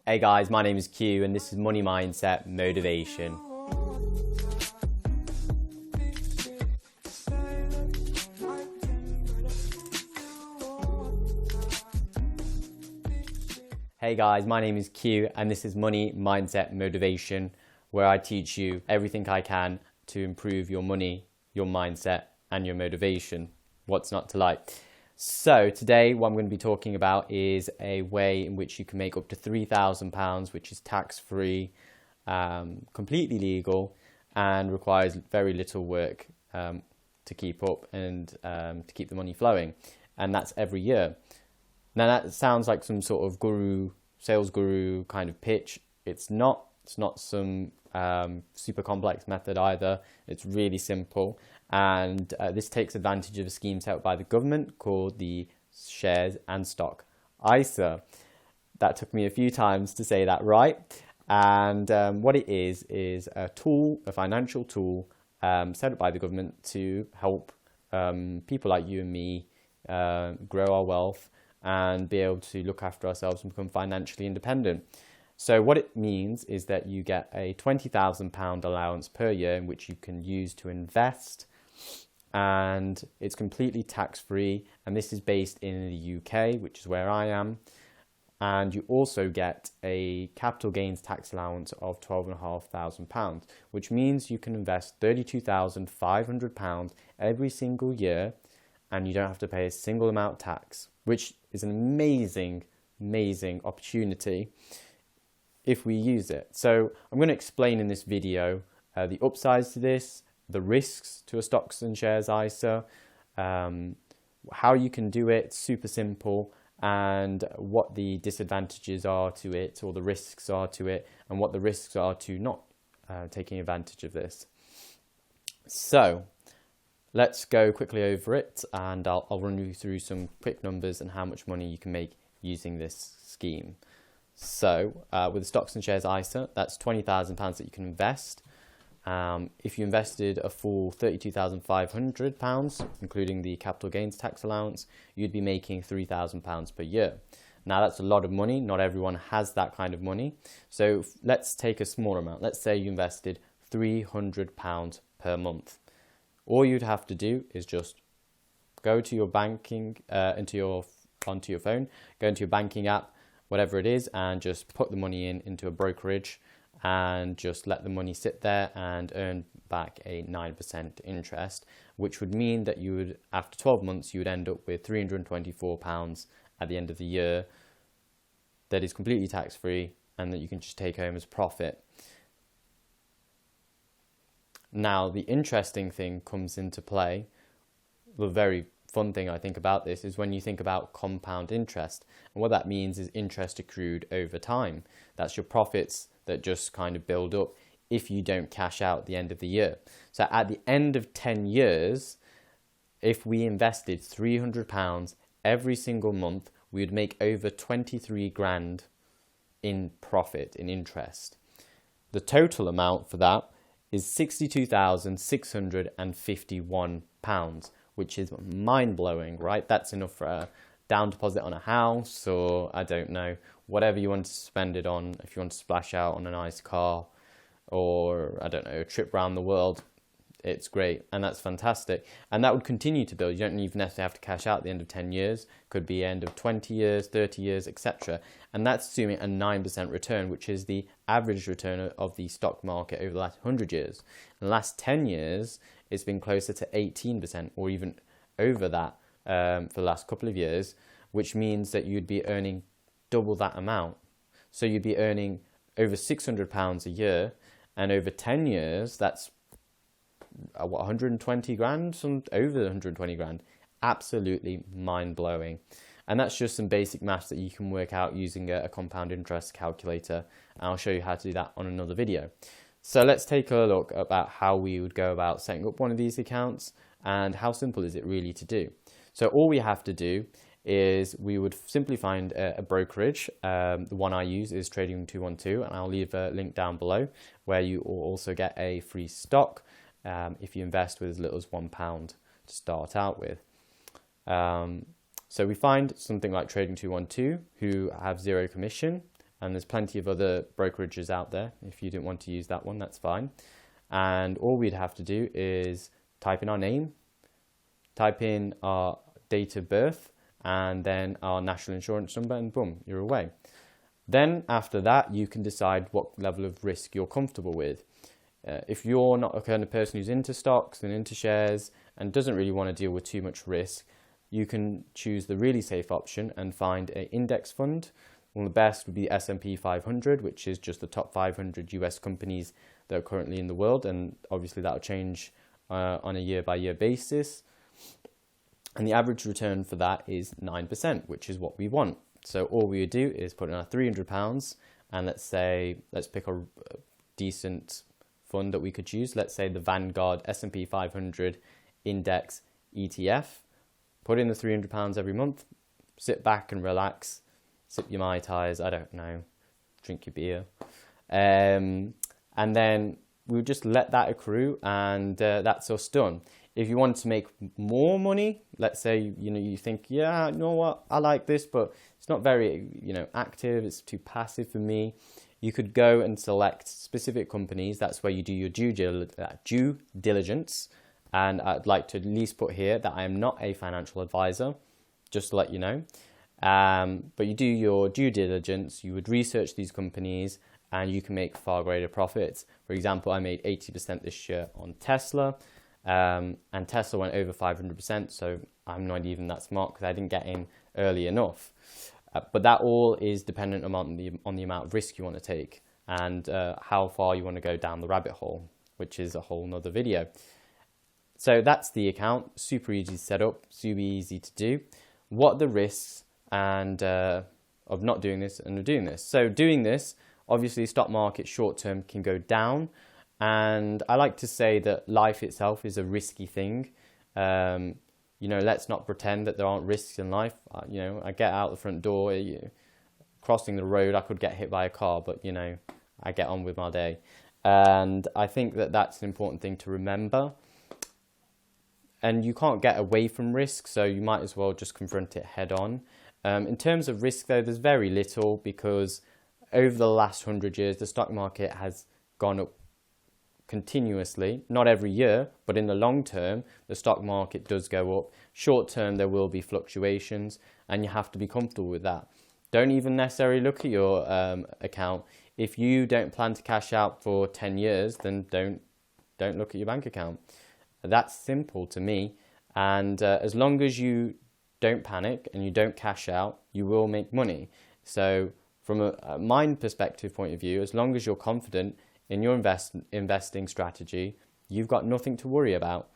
Hey guys, my name is Q and this is Money Mindset Motivation. Hey guys, my name is Q and this is Money Mindset Motivation, where I teach you everything I can to improve your money, your mindset and your motivation. What's not to like? So today what I'm going to be talking about is a way in which you can make up to £3,000, which is tax-free, completely legal, and requires very little work to keep up and to keep the money flowing. And that's every year. Now that sounds like some sort of sales guru kind of pitch. It's not. It's not some super complex method either. It's really simple. And this takes advantage of a scheme set up by the government called the Shares and Stock ISA. That took me a few times to say that right. And what it is a tool, a financial tool set up by the government to help people like you and me grow our wealth and be able to look after ourselves and become financially independent. So what it means is that you get a £20,000 allowance per year in which you can use to invest, and it's completely tax-free, and this is based in the UK, which is where I am. And you also get a capital gains tax allowance of £12,500, which means you can invest £32,500 every single year and you don't have to pay a single amount tax, which is an amazing opportunity if we use it. So I'm going to explain in this video the upsides to this, the risks to a stocks and shares ISA, how you can do it, super simple, and what the disadvantages are to it, or the risks are to it, and what the risks are to not taking advantage of this. So let's go quickly over it, and I'll run you through some quick numbers and how much money you can make using this scheme. So with the stocks and shares ISA, that's £20,000 that you can invest. If you invested a full £32,500, including the capital gains tax allowance, you'd be making £3,000 per year. Now that's a lot of money. Not everyone has that kind of money. So let's take a small amount. Let's say you invested £300 per month. All you'd have to do is just go to your banking, onto your phone, go into your banking app, whatever it is, and just put the money into a brokerage and just let the money sit there and earn back a 9% interest, which would mean that you would, after 12 months, you would end up with £324 at the end of the year that is completely tax-free and that you can just take home as profit. Now, the interesting thing comes into play. The very fun thing I think about this is when you think about compound interest. And what that means is interest accrued over time. That's your profits that just kind of build up if you don't cash out at the end of the year. So at the end of 10 years, if we invested £300 every single month, we would make over 23 grand in profit, in interest. The total amount for that is £62,651, which is mind-blowing, right? That's enough for a down deposit on a house, or I don't know, whatever you want to spend it on. If you want to splash out on a nice car, or I don't know, a trip around the world, it's great, and that's fantastic. And that would continue to build. You don't even necessarily have to cash out at the end of 10 years. Could be end of 20 years, 30 years, etc. And that's assuming a 9% return, which is the average return of the stock market over the last 100 years. In the last 10 years, it's been closer to 18%, or even over that for the last couple of years, which means that you'd be earning double that amount. So you'd be earning over £600 a year, and over 10 years, that's 120 grand, over 120 grand. Absolutely mind-blowing. And that's just some basic maths that you can work out using a compound interest calculator. And I'll show you how to do that on another video. So let's take a look about how we would go about setting up one of these accounts and how simple is it really to do. So all we have to do is we would simply find a brokerage. The one I use is Trading 212, and I'll leave a link down below where you will also get a free stock if you invest with as little as £1 to start out with. So we find something like Trading 212 who have zero commission and there's plenty of other brokerages out there. If you didn't want to use that one, that's fine. And all we'd have to do is type in our name, type in our date of birth, and then our national insurance number, and boom, you're away. Then after that, you can decide what level of risk you're comfortable with. If you're not a kind of person who's into stocks and into shares and doesn't really want to deal with too much risk, you can choose the really safe option and find an index fund. One of the best would be S&P 500, which is just the top 500 US companies that are currently in the world. And obviously that'll change on a year-by-year basis. And the average return for that is 9%, which is what we want. So all we would do is put in our £300, and let's pick a decent fund that we could choose. Let's say the Vanguard S&P 500 Index ETF. Put in the £300 every month, sit back and relax, sip your Mai Tais, I don't know, drink your beer. And then we'll just let that accrue, and that's us done. If you want to make more money, let's say, you think, yeah, you know what, I like this, but it's not very, active, it's too passive for me. You could go and select specific companies. That's where you do your due diligence. And I'd like to at least put here that I am not a financial advisor, just to let you know. But you do your due diligence, you would research these companies, and you can make far greater profits. For example, I made 80% this year on Tesla. And Tesla went over 500%, so I'm not even that smart because I didn't get in early enough. But that all is dependent on the amount of risk you want to take and how far you want to go down the rabbit hole, which is a whole nother video. So that's the account, super easy to set up, super easy to do. What are the risks and of not doing this and of doing this? So doing this, obviously stock market short term can go down. And I like to say that life itself is a risky thing. Let's not pretend that there aren't risks in life. I get out the front door, crossing the road, I could get hit by a car, but I get on with my day. And I think that that's an important thing to remember. And you can't get away from risk, so you might as well just confront it head on. In terms of risk, though, there's very little, because over the last 100 years, the stock market has gone up continuously, not every year, but in the long term, the stock market does go up. Short term, there will be fluctuations, and you have to be comfortable with that. Don't even necessarily look at your account. If you don't plan to cash out for 10 years, then don't look at your bank account. That's simple to me. And as long as you don't panic and you don't cash out, you will make money. So from a mind perspective point of view, as long as you're confident in your investing strategy, you've got nothing to worry about.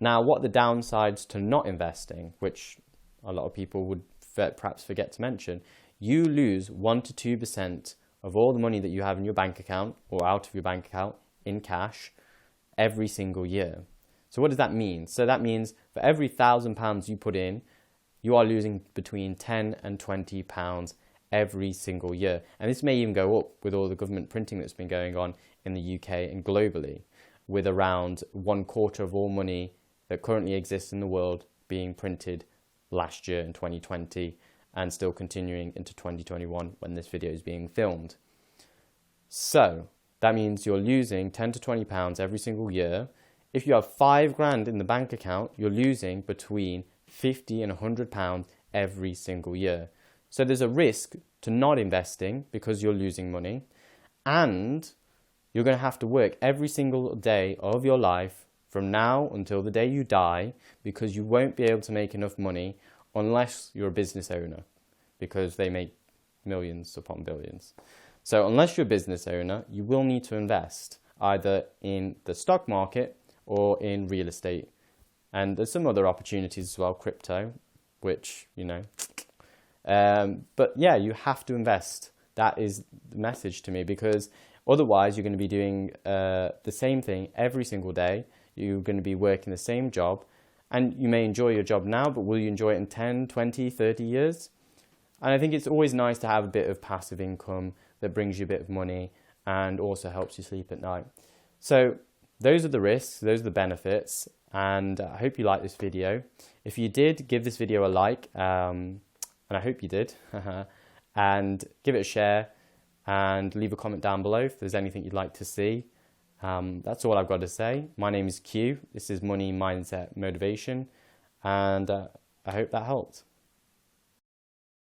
Now, what are the downsides to not investing, which a lot of people would perhaps forget to mention? You lose 1 to 2% of all the money that you have in your bank account or out of your bank account in cash every single year. So what does that mean? So that means for every £1,000 you put in, you are losing between £10 and £20 every single year. And this may even go up with all the government printing that's been going on in the UK and globally, with around 1/4 of all money that currently exists in the world being printed last year in 2020 and still continuing into 2021 when this video is being filmed. So that means you're losing £10 to £20 every single year. If you have £5,000 in the bank account, you're losing between £50 and £100 every single year. So there's a risk to not investing because you're losing money, and you're going to have to work every single day of your life from now until the day you die, because you won't be able to make enough money unless you're a business owner, because they make millions upon billions. So unless you're a business owner, you will need to invest either in the stock market or in real estate. And there's some other opportunities as well, crypto, which, but yeah, you have to invest. That is the message to me, because otherwise you're going to be doing the same thing every single day. You're going to be working the same job, and you may enjoy your job now, but will you enjoy it in 10, 20, 30 years? And I think it's always nice to have a bit of passive income that brings you a bit of money and also helps you sleep at night. So those are the risks, those are the benefits, and I hope you liked this video. If you did, give this video a like, and I hope you did. and give it a share and leave a comment down below if there's anything you'd like to see. That's all I've got to say. My name is Q. This is Money Mindset Motivation, and I hope that helped.